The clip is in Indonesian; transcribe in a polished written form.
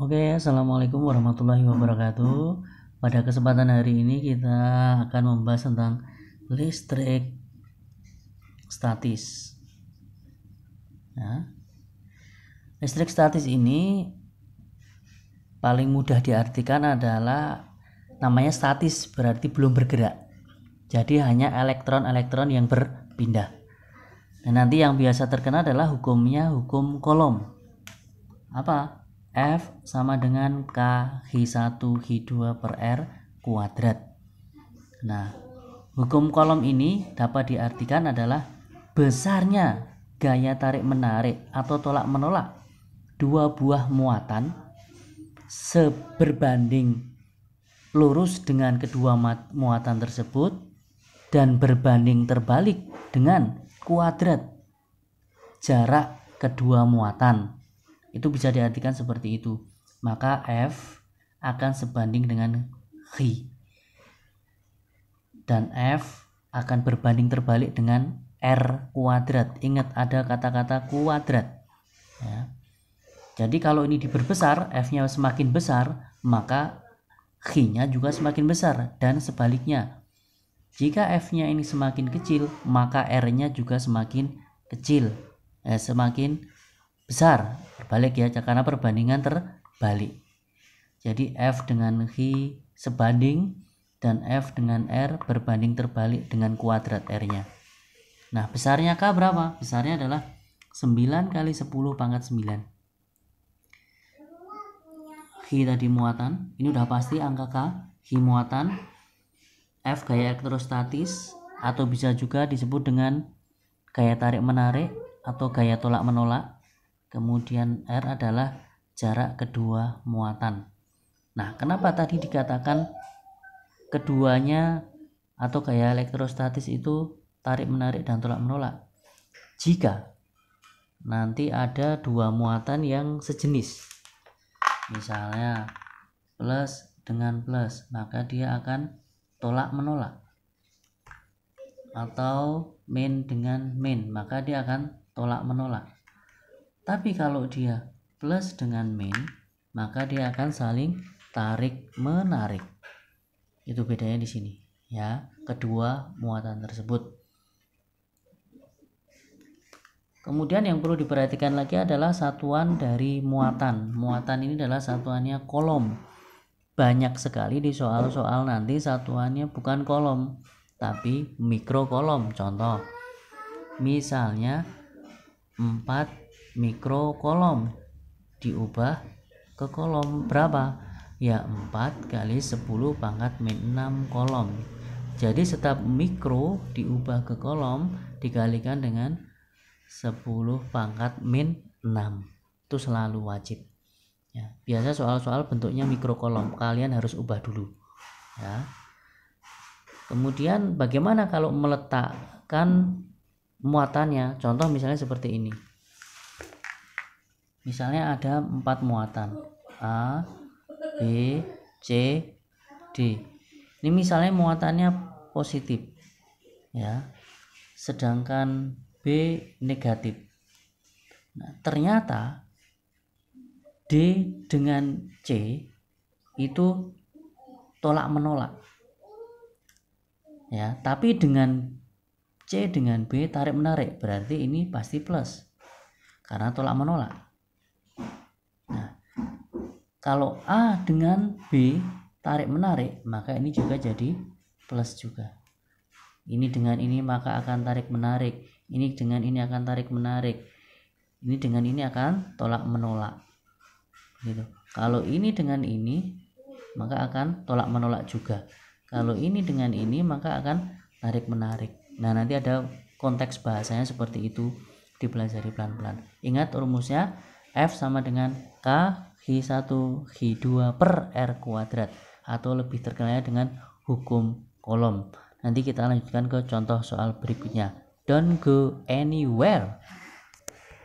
Oke, assalamualaikum warahmatullahi wabarakatuh. Pada kesempatan hari ini kita akan membahas tentang listrik statis. Ya. Listrik statis ini paling mudah diartikan adalah namanya statis, berarti belum bergerak. Jadi hanya elektron-elektron yang berpindah. Dan nanti yang biasa terkena adalah hukumnya hukum Coulomb. Apa? F sama dengan K Hi1 Hi2 per R kuadrat. Nah, hukum Coulomb ini dapat diartikan adalah besarnya gaya tarik menarik atau tolak menolak dua buah muatan seberbanding lurus dengan kedua muatan tersebut dan berbanding terbalik dengan kuadrat jarak kedua muatan. Itu bisa diartikan seperti itu. Maka F akan sebanding dengan Hi. Dan F akan berbanding terbalik dengan R kuadrat. Ingat ada kata-kata kuadrat. Ya. Jadi kalau ini diperbesar, F-nya semakin besar, maka Hi-nya juga semakin besar. Dan sebaliknya. Jika F-nya ini semakin kecil, maka R-nya juga semakin kecil. Semakin besar, berbalik ya, karena perbandingan terbalik. Jadi F dengan Hi sebanding dan F dengan R berbanding terbalik dengan kuadrat R-nya. Nah, besarnya K berapa? Besarnya adalah 9 kali 10 pangkat 9. Hi tadi muatan, ini udah pasti angka K, Hi muatan, F gaya elektrostatis atau bisa juga disebut dengan gaya tarik menarik atau gaya tolak menolak. Kemudian R adalah jarak kedua muatan. Nah, kenapa tadi dikatakan keduanya atau gaya elektrostatis itu tarik menarik dan tolak menolak? Jika nanti ada dua muatan yang sejenis, misalnya plus dengan plus, maka dia akan tolak menolak. Atau min dengan min, maka dia akan tolak menolak. Tapi kalau dia plus dengan min, maka dia akan saling tarik menarik. Itu bedanya di sini, ya, kedua muatan tersebut. Kemudian yang perlu diperhatikan lagi adalah satuan dari muatan. Muatan ini adalah satuannya Coulomb. Banyak sekali di soal-soal nanti satuannya bukan Coulomb, tapi mikrocoulomb. Contoh, misalnya 4 mikrocoulomb diubah ke coulomb berapa? Ya 4 kali 10 pangkat min 6 coulomb. Jadi setiap mikro diubah ke coulomb dikalikan dengan 10 pangkat min 6. Itu selalu wajib. Ya, biasa soal-soal bentuknya mikrocoulomb, kalian harus ubah dulu. Ya. Kemudian bagaimana kalau meletakkan muatannya? Contoh misalnya seperti ini. Misalnya ada 4 muatan A, B, C, D. Ini misalnya muatannya positif, ya, sedangkan B negatif. Nah, ternyata D dengan C itu tolak menolak, ya. Tapi dengan C dengan B tarik menarik, berarti ini pasti plus karena tolak menolak. Kalau A dengan B tarik menarik, maka ini juga jadi plus juga. Ini dengan ini maka akan tarik menarik. Ini dengan ini akan tarik menarik. Ini dengan ini akan tolak menolak. Gitu. Kalau ini dengan ini maka akan tolak menolak juga. Kalau ini dengan ini maka akan tarik menarik. Nah, nanti ada konteks bahasanya seperti itu, dipelajari pelan-pelan. Ingat rumusnya, F sama dengan K Hi1 Hi2 per R kuadrat, atau lebih terkenalnya dengan hukum Coulomb. Nanti kita lanjutkan ke contoh soal berikutnya. Don't go anywhere.